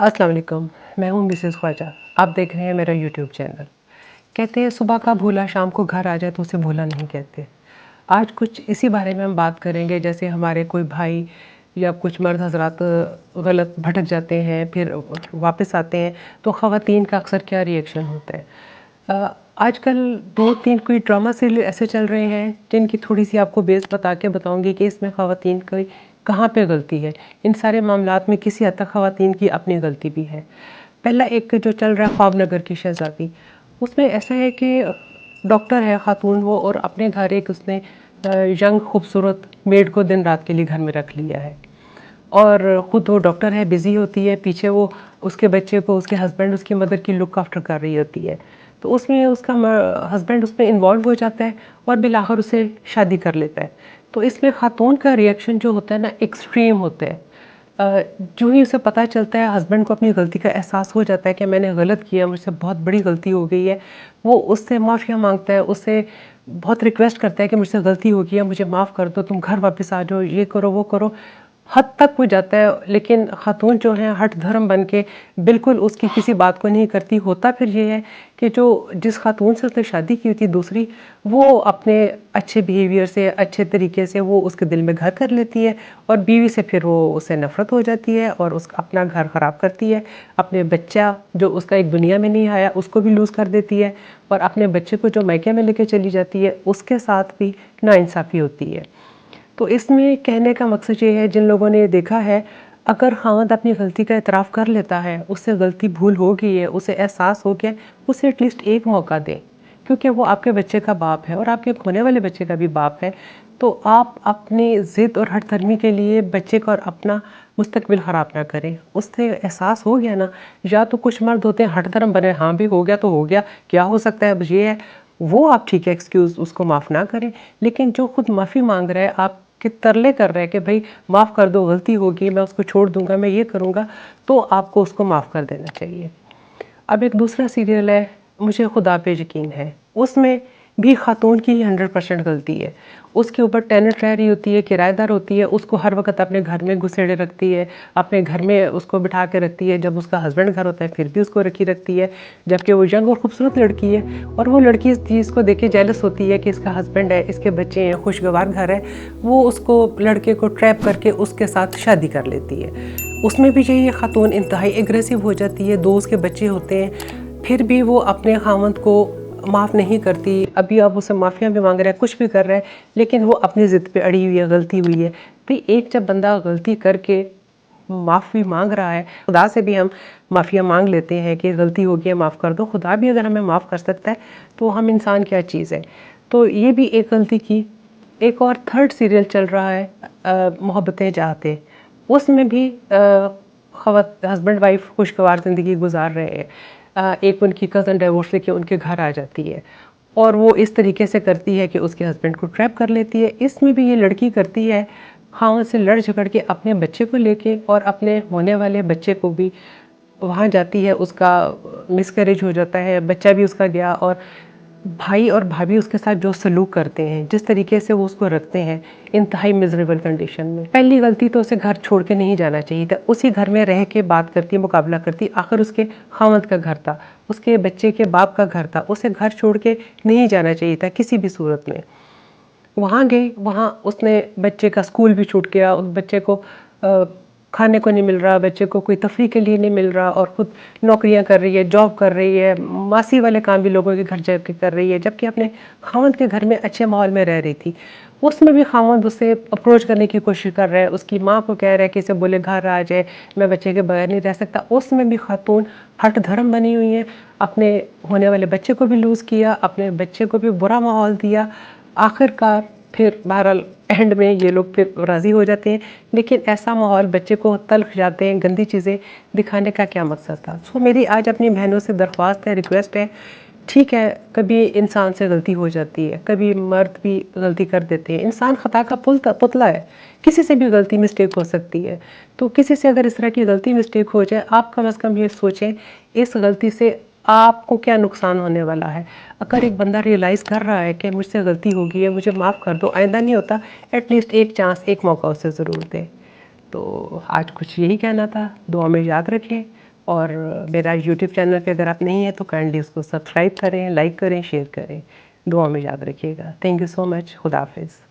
अस्सलाम वालेकुम। मैं हूँ मिसेस ख्वाजा। आप देख रहे हैं मेरा यूट्यूब चैनल। कहते हैं सुबह का भूला शाम को घर आ जाए तो उसे भूला नहीं कहते। आज कुछ इसी बारे में हम बात करेंगे, जैसे हमारे कोई भाई या कुछ मर्द हज़रात गलत भटक जाते हैं, फिर वापस आते हैं, तो ख़वातीन का अक्सर क्या रिएक्शन होता है। आजकल 2-3 कोई ड्रामा सीरियल ऐसे चल रहे हैं जिनकी थोड़ी सी आपको बेस बता के बताऊंगी कि इसमें ख़वातीन की कहाँ पे गलती है। इन सारे मामलात में किसी हद तक ख़वातीन की अपनी गलती भी है। पहला एक जो चल रहा है ख्वाबनगर की शहज़ादी, उसमें ऐसा है कि डॉक्टर है खातून वो, और अपने घर एक उसने यंग खूबसूरत मेड को दिन रात के लिए घर में रख लिया है, और ख़ुद वो डॉक्टर है, बिज़ी होती है, पीछे वो उसके बच्चे को उसके हस्बैंड उसकी मदर की लुक आफ्टर कर रही होती है। तो उसमें उसका हस्बैंड उसमें इन्वॉल्व हो जाता है और बिलाखिर उसे शादी कर लेता है। तो इसमें ख़ातून का रिएक्शन जो होता है ना, एक्सट्रीम होता है। जो ही उसे पता चलता है, हस्बैंड को अपनी गलती का एहसास हो जाता है कि मैंने गलत किया, मुझसे बहुत बड़ी गलती हो गई है, वो उससे माफ़िया मांगता है, उससे बहुत रिक्वेस्ट करता है कि मुझसे गलती हो गई है, मुझे माफ़ कर दो, तुम घर वापस आ जाओ, ये करो वो करो, हद तक हो जाता है। लेकिन खातून जो है हठ धर्म बन के बिल्कुल उसकी किसी बात को नहीं करती। होता फिर ये है कि जो जिस खातून से उसने शादी की थी दूसरी, वो अपने अच्छे बिहेवियर से, अच्छे तरीके से वो उसके दिल में घर कर लेती है, और बीवी से फिर वो उससे नफ़रत हो जाती है और उसका अपना घर ख़राब करती है। अपने बच्चा जो उसका एक दुनिया में नहीं आया उसको भी लूज़ कर देती है, और अपने बच्चे को जो मैके में लेके चली जाती है उसके साथ भी नाइंसाफ़ी होती है। तो इसमें कहने का मकसद ये है, जिन लोगों ने ये देखा है, अगर ख़ावंद अपनी गलती का एतराफ़ कर लेता है, उससे गलती भूल हो गई है, उसे एहसास हो गया, उसे एटलीस्ट एक मौका दें, क्योंकि वो आपके बच्चे का बाप है और आपके होने वाले बच्चे का भी बाप है। तो आप अपनी ज़िद और हठ धर्मी के लिए बच्चे का और अपना मुस्तकबिल ख़राब ना करें। उससे एहसास हो गया ना, या तो कुछ मर्द होते हैं हठ धर्म बने, हाँ भी हो गया तो हो गया, क्या हो सकता है, अब ये है, वो आप ठीक है एक्सक्यूज़ उसको माफ़ ना करें। लेकिन जो खुद माफ़ी मांग रहा है, आप कि तरले कर रहे हैं कि भाई माफ़ कर दो, गलती होगी, मैं उसको छोड़ दूंगा, मैं ये करूँगा, तो आपको उसको माफ़ कर देना चाहिए। अब एक दूसरा सीरियल है मुझे खुदा पे यकीन है, उसमें भी खातून की 100% गलती है। उसके ऊपर टेनेंट रह रही होती है, किराएदार होती है, उसको हर वक्त अपने घर में घुसेड़े रखती है, अपने घर में उसको बिठा के रखती है। जब उसका हस्बैंड घर होता है फिर भी उसको रखी रखती है, जबकि वो यंग और खूबसूरत लड़की है, और वो लड़की इस चीज़ को देख के जेलस होती है कि इसका हस्बैंड है, इसके बच्चे हैं, खुशगवार घर है। वो उसको लड़के को ट्रैप करके उसके साथ शादी कर लेती है। उसमें भी यही खातून इंतहाई एग्रेसिव हो जाती है, 2 उसके बच्चे होते हैं, फिर भी वो अपने खामद को माफ़ नहीं करती। अभी अब उसे माफ़िया भी मांग रहा है, कुछ भी कर रहा है, लेकिन वो अपनी ज़िद पे अड़ी हुई है, गलती हुई है। भाई एक जब बंदा गलती करके माफ़ी मांग रहा है, खुदा से भी हम माफ़िया मांग लेते हैं कि गलती हो गई है माफ़ कर दो। खुदा भी अगर हमें माफ़ कर सकता है तो हम इंसान क्या चीज़ है। तो ये भी एक गलती की। एक और थर्ड सीरियल चल रहा है मोहब्बतें चाहते, उसमें भी हस्बैंड वाइफ खुशगवार ज़िंदगी गुजार रहे हैं। एक उनकी कज़न डिवोर्स लेके उनके घर आ जाती है, और वो इस तरीके से करती है कि उसके हस्बैंड को ट्रैप कर लेती है। इसमें भी ये लड़की करती है, खामद से लड़ झगड़ के अपने बच्चे को लेके, और अपने होने वाले बच्चे को भी वहाँ जाती है, उसका मिसकैरेज हो जाता है, बच्चा भी उसका गया, और भाई और भाभी उसके साथ जो सलूक करते हैं, जिस तरीके से वो उसको रखते हैं, इंतहाई मिजरेबल कंडीशन में। पहली गलती तो उसे घर छोड़ के नहीं जाना चाहिए था, उसी घर में रह के बात करती, मुकाबला करती। आखिर उसके खामद का घर था, उसके बच्चे के बाप का घर था, उसे घर छोड़ के नहीं जाना चाहिए था किसी भी सूरत में। वहाँ गई, वहाँ उसने बच्चे का स्कूल भी छूट गया, उस बच्चे को खाने को नहीं मिल रहा, बच्चे को कोई तफरीह के लिए नहीं मिल रहा, और ख़ुद नौकरियाँ कर रही है, जॉब कर रही है, मासी वाले काम भी लोगों के घर जाके कर रही है, जबकि अपने खामद के घर में अच्छे माहौल में रह रही थी। उसमें भी खामद उससे अप्रोच करने की कोशिश कर रहा है, उसकी माँ को कह रहा है कि इसे बोले घर आ जाए, मैं बच्चे के बगैर नहीं रह सकता। उसमें भी खातून हठ धर्म बनी हुई है, अपने होने वाले बच्चे को भी लूज़ किया, अपने बच्चे को भी बुरा माहौल दिया। आखिरकार फिर बहरहाल एंड में ये लोग फिर राज़ी हो जाते हैं, लेकिन ऐसा माहौल बच्चे को तल्ख जाते हैं, गंदी चीज़ें दिखाने का क्या मकसद था। सो मेरी आज अपनी बहनों से दरख्वास्त है, रिक्वेस्ट है, ठीक है कभी इंसान से गलती हो जाती है, कभी मर्द भी गलती कर देते हैं, इंसान खता का पुतला है, किसी से भी गलती मिस्टेक हो सकती है। तो किसी से अगर इस तरह की गलती मिस्टेक हो जाए, आप कम से कम ये सोचें इस गलती से आपको क्या नुकसान होने वाला है। अगर एक बंदा रियलाइज़ कर रहा है कि मुझसे गलती हो गई है, मुझे माफ़ कर दो, आइंदा नहीं होता, एटलीस्ट एक चांस, एक मौका उसे ज़रूर दें। तो आज कुछ यही कहना था, दुआ में याद रखें। اور میرا یوٹیوب چینل پہ اگر آپ نہیں ہیں تو کائنڈلی اس کو سبسکرائب کریں، لائک کریں، شیئر کریں. دعاؤں میں یاد رکھیے گا. تھینک یو سو مچ. خدا حافظ.